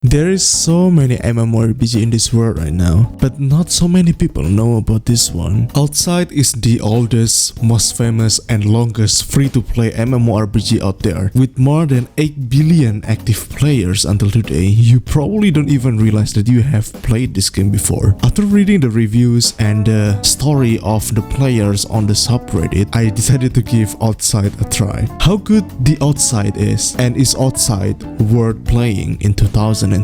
There is so many MMORPG in this world right now, but not so many people know about this one. Outside is the oldest, most famous and longest free-to-play MMORPG out there. With more than 8 billion active players until today, you probably don't even realize that you have played this game before. After reading the reviews and the story of the players on the subreddit, I decided to give Outside a try. How good the Outside is, and is Outside worth playing in 2023?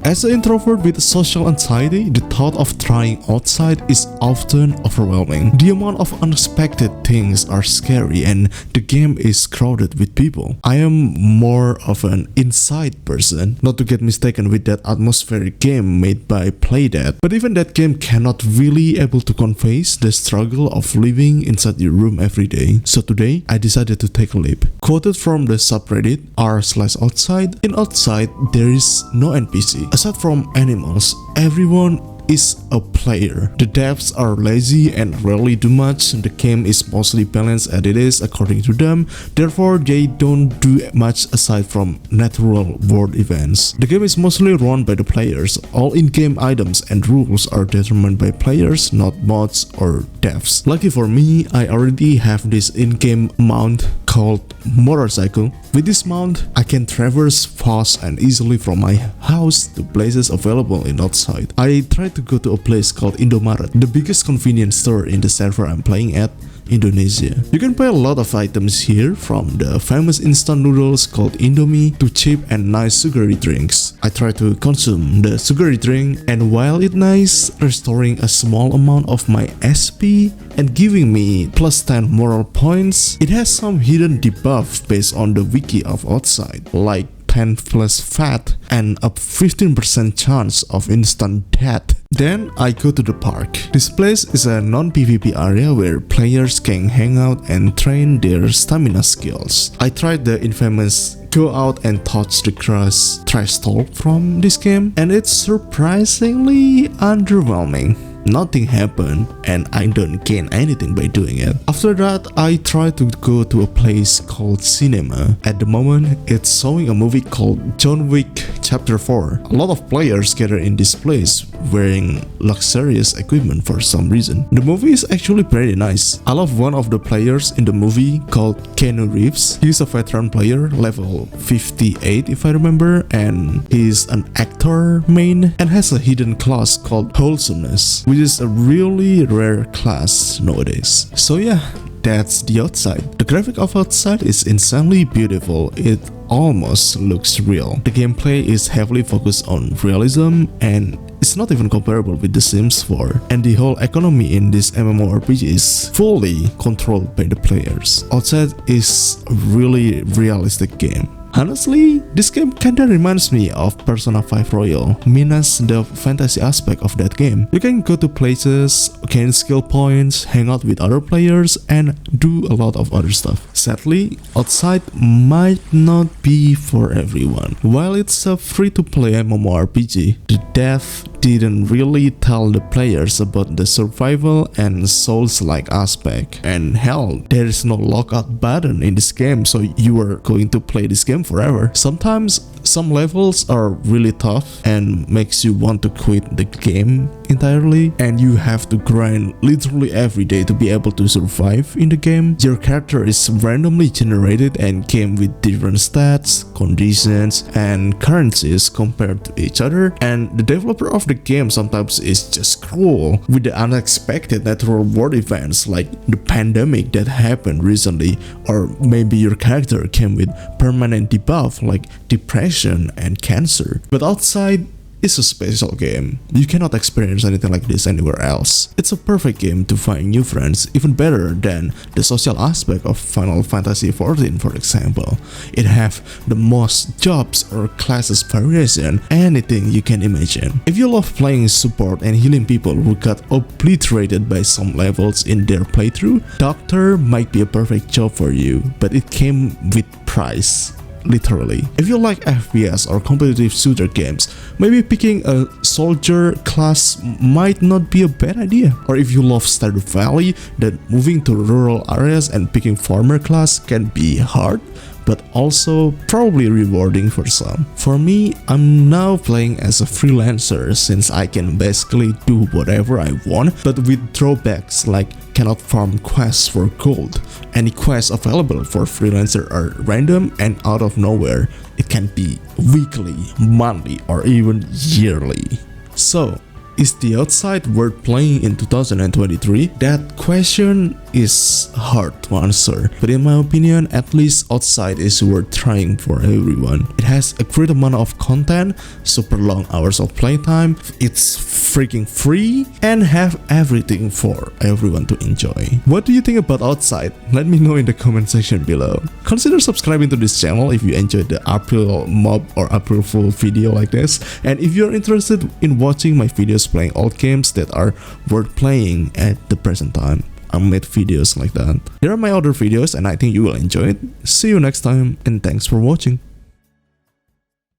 As an introvert with social anxiety, the thought of trying Outside is often overwhelming. The amount of unexpected things are scary and the game is crowded with people. I am more of an inside person, not to get mistaken with that atmospheric game made by Playdead, but even that game cannot really able to convey the struggle of living inside your room every day. So today, I decided to take a leap. Quoted from the subreddit r/outside, in Outside there is no NPC. Aside from animals, everyone is a player. The devs are lazy and rarely do much. The game is mostly balanced as it is according to them, therefore they don't do much aside from natural world events. The game is mostly run by the players. All in-game items and rules are determined by players, not mods or devs. Lucky for me, I already have this in-game mount called motorcycle. With this mount, I can traverse fast and easily from my house to places available in Outside. I tried to go to a place called Indomaret, the biggest convenience store in the server I'm playing at, Indonesia. You can buy a lot of items here, from the famous instant noodles called Indomie to cheap and nice sugary drinks. I try to consume the sugary drink, and while it's nice, restoring a small amount of my SP and giving me plus 10 moral points, it has some hidden debuff based on the wiki of Outside, like 10 plus fat and a 15% chance of instant death. Then I go to the park. This place is a non-PvP area where players can hang out and train their stamina skills. I tried the infamous go out and touch the grass trash talk from this game, and it's surprisingly underwhelming. Nothing happened and I don't gain anything by doing it. After that, I tried to go to a place called Cinema. At the moment, it's showing a movie called John Wick Chapter 4. A lot of players gather in this place wearing luxurious equipment for some reason. The movie is actually very nice. I love one of the players in the movie called Keanu Reeves. He's a veteran player, level 58 if I remember, and he's an actor main and has a hidden class called Wholesomeness, which is a really rare class nowadays. So yeah, that's the Outside. The graphic of Outside is insanely beautiful. It almost looks real. The gameplay is heavily focused on realism and it's not even comparable with The Sims 4. And the whole economy in this MMORPG is fully controlled by the players. Outside is a really realistic game. Honestly, this game kinda reminds me of Persona 5 Royal, minus the fantasy aspect of that game. You can go to places, gain skill points, hang out with other players, and do a lot of other stuff. Sadly, Outside might not be for everyone. While it's a free-to-play MMORPG, the dev didn't really tell the players about the survival and Souls-like aspect. And hell, there is no lockout button in this game, so you are going to play this game forever. Sometimes some levels are really tough and makes you want to quit the game entirely, and you have to grind literally every day to be able to survive in the game. Your character is randomly generated and came with different stats, conditions, and currencies compared to each other, and the developer of the game sometimes is just cruel with the unexpected natural world events like the pandemic that happened recently, or maybe your character came with permanent debuff like depression and cancer. But Outside is a special game. You cannot experience anything like this anywhere else. It's a perfect game to find new friends, even better than the social aspect of Final Fantasy XIV, for example. It have the most jobs or classes variation, anything you can imagine. If you love playing support and healing people who got obliterated by some levels in their playthrough, Doctor might be a perfect job for you, but it came with price. Literally. If you like FPS or competitive shooter games, maybe picking a soldier class might not be a bad idea. Or if you love Stardew Valley, then moving to rural areas and picking farmer class can be hard, but also probably rewarding for some. For me, I'm now playing as a freelancer since I can basically do whatever I want, but with drawbacks like cannot farm quests for gold. Any quests available for freelancer are random and out of nowhere. It can be weekly, monthly, or even yearly. So, is the outside worth playing in 2023? That question is hard to answer, but in my opinion, at least outside is worth trying for everyone. It has a great amount of content, super long hours of playtime, it's freaking free, and have everything for everyone to enjoy. What do you think about outside? Let me know in the comment section below. Consider subscribing to this channel if you enjoyed the April mob or April Fool video like this, and if you're interested in watching my videos playing old games that are worth playing at the present time. I made videos like that. Here are my other videos and I think you will enjoy it. See you next time and thanks for watching.